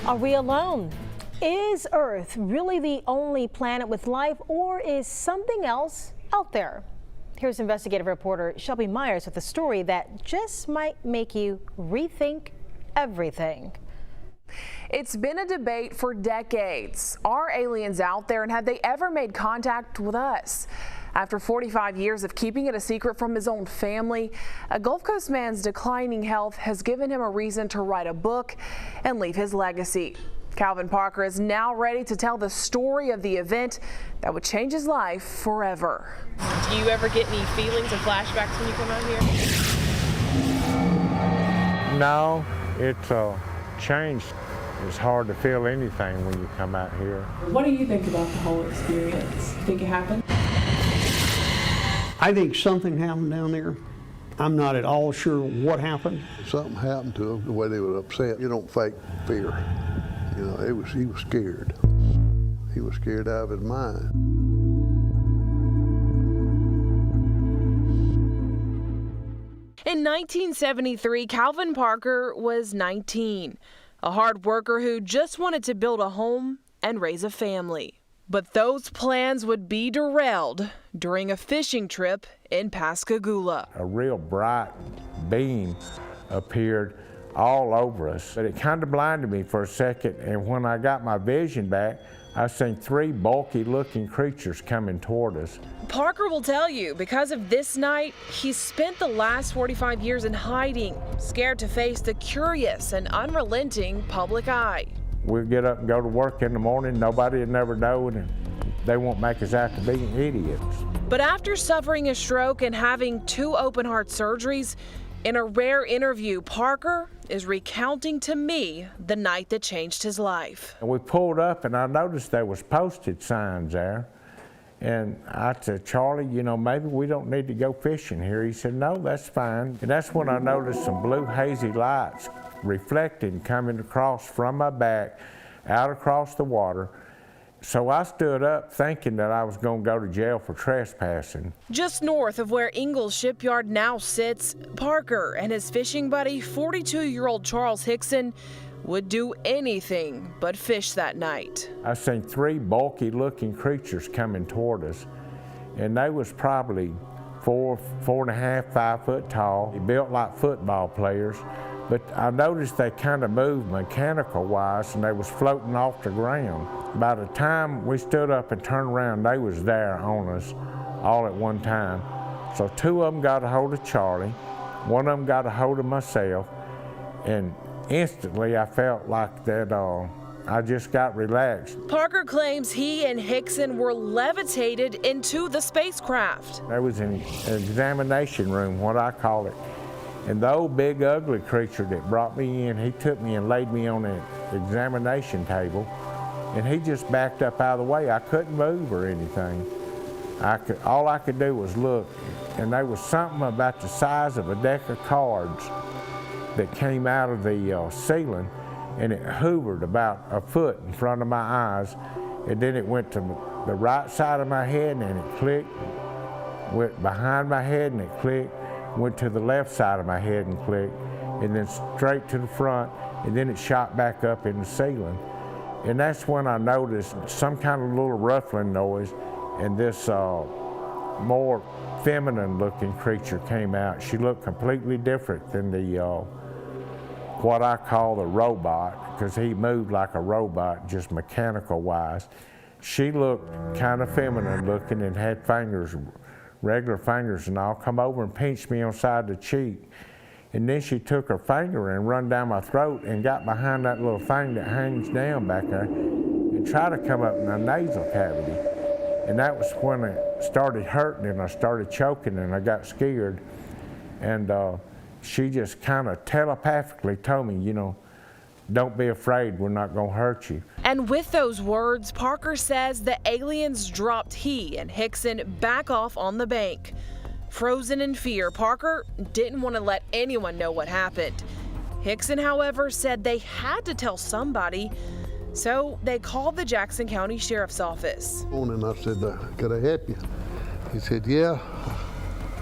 Are we alone? Is Earth really the only planet with life, or is something else out there? Here's investigative reporter Shelby Myers with a story that just might make you rethink everything. It's been a debate for decades. Are aliens out there, and have they ever made contact with us? After 45 years of keeping it a secret from his own family, a Gulf Coast man's declining health has given him a reason to write a book and leave his legacy. Calvin Parker is now ready to tell the story of the event that would change his life forever. Do you ever get any feelings or flashbacks when you come out here? No, it's changed. It's hard to feel anything when you come out here. What do you think about the whole experience? Think it happened? I think something happened down there. I'm not at all sure what happened. Something happened to him, the way they were upset. You don't fake fear. You know, he was scared. He was scared out of his mind. In 1973, Calvin Parker was 19, a hard worker who just wanted to build a home and raise a family. But those plans would be derailed during a fishing trip in Pascagoula. A real bright beam appeared all over us, but it kind of blinded me for a second, and when I got my vision back, I seen three bulky looking creatures coming toward us. Parker will tell you, because of this night, he's spent the last 45 years in hiding, scared to face the curious and unrelenting public eye. We'll get up and go to work in the morning, nobody would never know, and they won't make us out to be idiots. But after suffering a stroke and having 2 open heart surgeries, in a rare interview, Parker is recounting to me the night that changed his life. And we pulled up and I noticed there was posted signs there. And I said, Charlie, you know, maybe we don't need to go fishing here. He said, no, that's fine. And that's when I noticed some blue hazy lights reflecting coming across from my back, out across the water. So I stood up thinking that I was going to go to jail for trespassing. Just north of where Ingalls Shipyard now sits, Parker and his fishing buddy, 42-year-old Charles Hickson, would do anything but fish that night. I seen 3 bulky looking creatures coming toward us, and they was probably 4.5, 5 foot tall. They built like football players, but I noticed they kind of moved mechanical wise, and they was floating off the ground. By the time we stood up and turned around, they was there on us all at one time. So 2 of them got a hold of Charlie, 1 of them got a hold of myself, and instantly I felt like that I just got relaxed. Parker claims he and Hickson were levitated into the spacecraft. There was an examination room, what I call it, and the old big ugly creature that brought me in, he took me and laid me on an examination table, and he just backed up out of the way. I couldn't move or anything. All I could do was look, and there was something about the size of a deck of cards that came out of the ceiling, and it hovered about a foot in front of my eyes, and then it went to the right side of my head and it clicked, went behind my head and it clicked, went to the left side of my head and clicked, and then straight to the front, and then it shot back up in the ceiling. And that's when I noticed some kind of little ruffling noise, and this more feminine looking creature came out. She looked completely different than the what I call the robot, because he moved like a robot, just mechanical wise. She looked kind of feminine looking and had fingers, regular fingers and all, come over and pinched me on the side of the cheek. And then she took her finger and run down my throat and got behind that little thing that hangs down back there and tried to come up in my nasal cavity. And that was when it started hurting and I started choking and I got scared. And she just kind of telepathically told me, you know, don't be afraid, we're not going to hurt you. And with those words, Parker says the aliens dropped he and Hickson back off on the bank. Frozen in fear, Parker didn't want to let anyone know what happened. Hickson, however, said they had to tell somebody, so they called the Jackson County Sheriff's Office. And I said, could I help you? He said, yeah,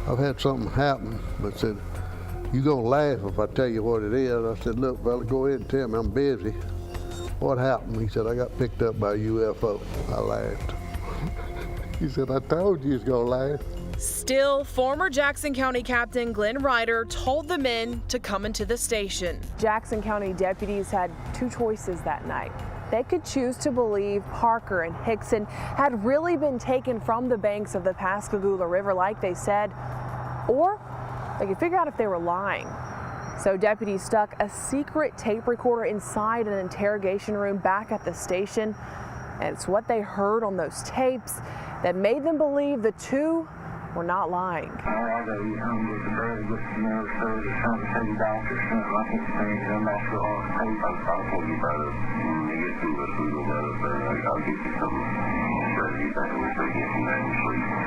I've had something happen, but said, you gonna laugh if I tell you what it is. I said, look, fella, go ahead and tell me, I'm busy. What happened? He said, I got picked up by a UFO. I laughed. He said, I told you he was gonna laugh. Still, former Jackson County Captain Glenn Ryder told the men to come into the station. Jackson County deputies had two choices that night. They could choose to believe Parker and Hickson had really been taken from the banks of the Pascagoula River like they said, or they could figure out if they were lying. So deputies stuck a secret tape recorder inside an interrogation room back at the station, and it's what they heard on those tapes that made them believe the two were not lying.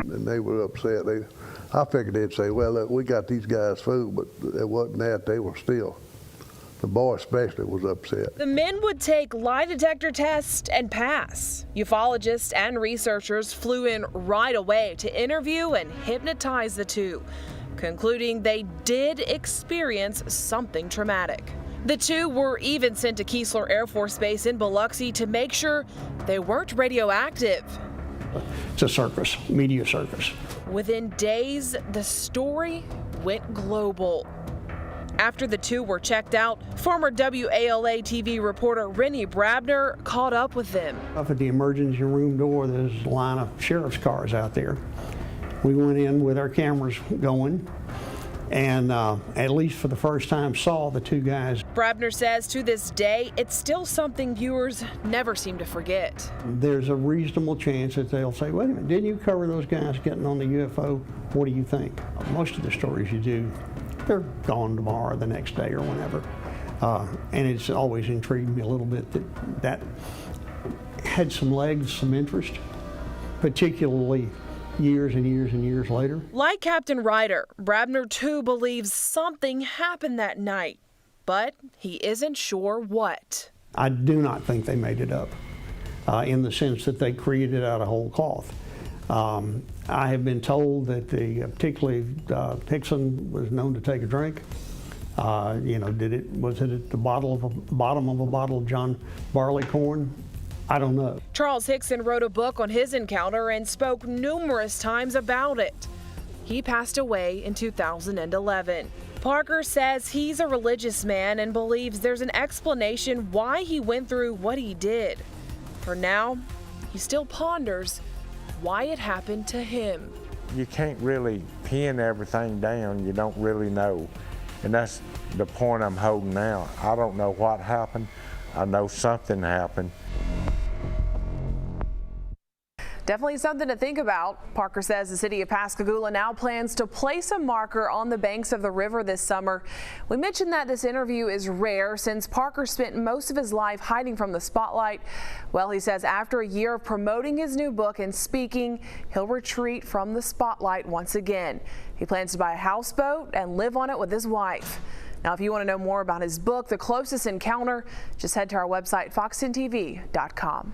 And they were upset. I figured they'd say, well, look, we got these guys food, but it wasn't that. They were still. The boy especially was upset. The men would take lie detector tests and pass. Ufologists and researchers flew in right away to interview and hypnotize the two, concluding they did experience something traumatic. The two were even sent to Keesler Air Force Base in Biloxi to make sure they weren't radioactive. It's a circus, media circus. Within days, the story went global. After the two were checked out, former WALA TV reporter Rennie Brabner caught up with them. Up at the emergency room door, there's a line of sheriff's cars out there. We went in with our cameras going, and at least for the first time saw the two guys. Brabner says to this day, it's still something viewers never seem to forget. There's a reasonable chance that they'll say, wait a minute, didn't you cover those guys getting on the UFO? What do you think? Most of the stories you do, they're gone tomorrow or the next day or whenever. And it's always intrigued me a little bit that had some legs, some interest, particularly years and years and years later. Like Captain Ryder, Brabner too believes something happened that night, but he isn't sure what. I do not think they made it up in the sense that they created it out of whole cloth. I have been told that particularly Hickson was known to take a drink. Was it at the bottom of a bottle of John Barleycorn? I don't know. Charles Hickson wrote a book on his encounter and spoke numerous times about it. He passed away in 2011. Parker says he's a religious man and believes there's an explanation why he went through what he did. For now, he still ponders why it happened to him. You can't really pin everything down. You don't really know. And that's the point I'm holding now. I don't know what happened. I know something happened. Definitely something to think about. Parker says the city of Pascagoula now plans to place a marker on the banks of the river this summer. We mentioned that this interview is rare since Parker spent most of his life hiding from the spotlight. Well, he says after a year of promoting his new book and speaking, he'll retreat from the spotlight once again. He plans to buy a houseboat and live on it with his wife. Now, if you want to know more about his book, The Closest Encounter, just head to our website, fox10tv.com.